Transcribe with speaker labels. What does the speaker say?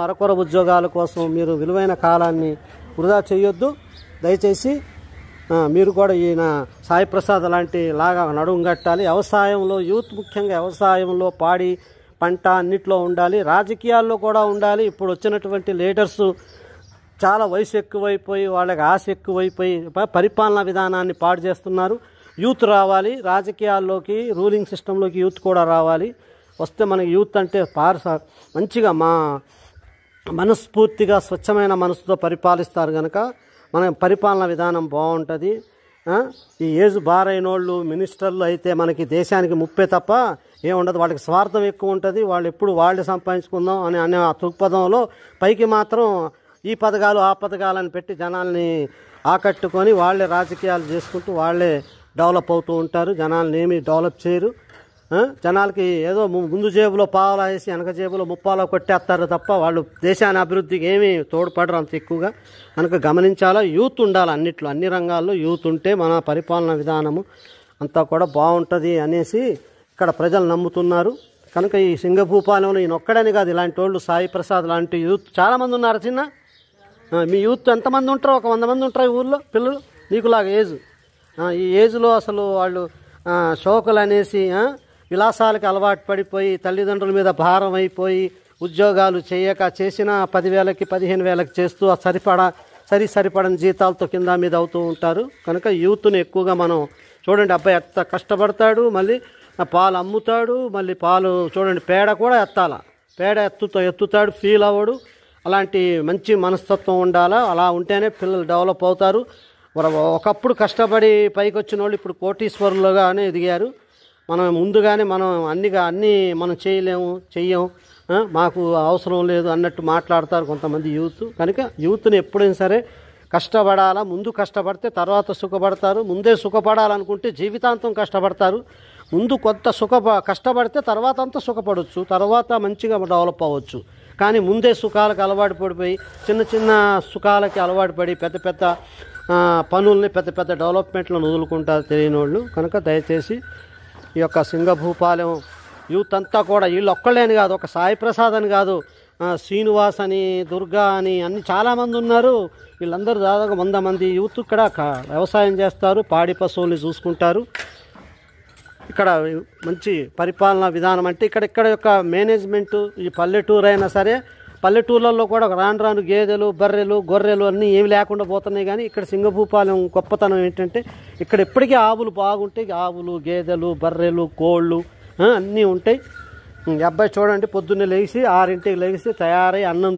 Speaker 1: అరకొర ఉద్యోగాల కోసం మీరు విలువైన కాలాన్ని వృధా చేయొద్దు. దయచేసి మీరు కూడా ఈయన సాయి ప్రసాద్ లాంటి లాగా నడుం కట్టాలి. వ్యవసాయంలో యూత్ ముఖ్యంగా వ్యవసాయంలో పాడి పంట అన్నిట్లో ఉండాలి, రాజకీయాల్లో కూడా ఉండాలి. ఇప్పుడు వచ్చినటువంటి లీడర్స్ చాలా వయసు ఎక్కువైపోయి వాళ్ళకి ఆశ ఎక్కువైపోయి పరిపాలనా విధానాన్ని పాడు చేస్తున్నారు. యూత్ రావాలి రాజకీయాల్లోకి, రూలింగ్ సిస్టంలోకి యూత్ కూడా రావాలి. వస్తే మనకి యూత్ అంటే మంచిగా మనస్ఫూర్తిగా స్వచ్ఛమైన మనసుతో పరిపాలిస్తారు కనుక మన పరిపాలన విధానం బాగుంటుంది. ఈ ఏజ్ బారైన వాళ్ళు మినిస్టర్లు అయితే మనకి దేశానికి ముప్పే తప్ప ఏముండదు. వాళ్ళకి స్వార్థం ఎక్కువ ఉంటుంది. వాళ్ళు ఎప్పుడు వాళ్ళే సంపాదించుకుందాం అనే ఆ దృక్పథంలో పైకి మాత్రం ఈ పథకాలు ఆ పథకాలని పెట్టి జనాల్ని ఆకట్టుకొని వాళ్ళే రాజకీయాలు చేసుకుంటూ వాళ్ళే డెవలప్ అవుతూ ఉంటారు. జనాల్ని ఏమీ డెవలప్ చేయరు. జనాలకి ఏదో ముందు జేబులో పావలా వేసి వెనక జేబులో ముప్పాలో కొట్టేస్తారు తప్ప వాళ్ళు దేశాన్ని అభివృద్ధికి ఏమీ తోడ్పడరు అంత ఎక్కువగా. కనుక గమనించాలా, యూత్ ఉండాలి అన్నిట్లో, అన్ని రంగాల్లో యూత్ ఉంటే మన పరిపాలన విధానము అంతా కూడా బాగుంటుంది అనేసి ఇక్కడ ప్రజలు నమ్ముతున్నారు. కనుక ఈ సింగభూపాలెంలో ఈయన ఒక్కడని కాదు, ఇలాంటి వాళ్ళు సాయి ప్రసాద్ లాంటి యూత్ చాలామంది ఉన్నారు. చిన్న మీ యూత్ ఎంతమంది ఉంటారో, 100 మంది ఉంటారు ఈ ఊళ్ళో పిల్లలు నీకులాగా ఏజ్. ఈ ఏజ్లో అసలు వాళ్ళు షోకులు అనేసి విలాసాలకు అలవాటు పడిపోయి తల్లిదండ్రుల మీద భారం అయిపోయి ఉద్యోగాలు చేయక చేసిన 10,000కి 15,000కి చేస్తూ సరిపడని జీతాలతో కింద మీద అవుతూ ఉంటారు. కనుక యూత్ని ఎక్కువగా మనం చూడండి, అబ్బాయి ఎంత కష్టపడతాడు, మళ్ళీ పాలు అమ్ముతాడు, మళ్ళీ పాలు చూడండి పేడ కూడా పేడ ఎత్తుతాడు, ఫీల్ అవ్వడు. అలాంటి మంచి మనస్తత్వం ఉండాలా. అలా ఉంటేనే పిల్లలు డెవలప్ అవుతారు. ఒకప్పుడు కష్టపడి పైకి వచ్చిన వాళ్ళు ఇప్పుడు కోటీశ్వరులుగానే ఎదిగారు. మనం ముందుగానే అన్నీ మనం చెయ్యం, మాకు అవసరం లేదు అన్నట్టు మాట్లాడతారు కొంతమంది యూత్. కనుక యూత్ని ఎప్పుడైనా సరే కష్టపడాలా. ముందు కష్టపడితే తర్వాత సుఖపడతారు. ముందే సుఖపడాలనుకుంటే జీవితాంతం కష్టపడతారు. ముందు కొంత కష్టపడితే తర్వాత అంతా సుఖపడవచ్చు, తర్వాత మంచిగా డెవలప్ అవ్వచ్చు. కానీ ముందే సుఖాలకు అలవాటు పడిపోయి చిన్న సుఖాలకి అలవాటు పడి పెద్ద పనుల్ని పెద్ద డెవలప్మెంట్లను వదులుకుంటారు తెలియని వాళ్ళు. కనుక దయచేసి ఈ యొక్క సింగభూపాలెం యూత్ అంతా కూడా వీళ్ళు ఒక్కళ్ళేని కాదు, ఒక సాయి ప్రసాద్ అని కాదు, శ్రీనివాస్ అని, దుర్గా అని అన్ని చాలామంది ఉన్నారు. వీళ్ళందరూ దాదాపు 100 మంది యూత్ ఇక్కడ వ్యవసాయం చేస్తారు, పాడి పశువుల్ని చూసుకుంటారు. ఇక్కడ మంచి పరిపాలనా విధానం అంటే ఇక్కడ యొక్క మేనేజ్మెంటు, ఈ పల్లెటూరు అయినా సరే పల్లెటూర్లలో కూడా రాను గేదెలు, బర్రెలు, గొర్రెలు అన్నీ ఏమి లేకుండా పోతున్నాయి. కానీ ఇక్కడ సింగభూపాలెం గొప్పతనం ఏంటంటే ఇక్కడ ఎప్పటికీ ఆవులు బాగుంటాయి. ఆవులు, గేదెలు, బర్రెలు, కోళ్ళు అన్నీ ఉంటాయి. అబ్బాయి చూడండి, పొద్దున్నే లేచి 6ంటికి లేచి తయారై అన్నం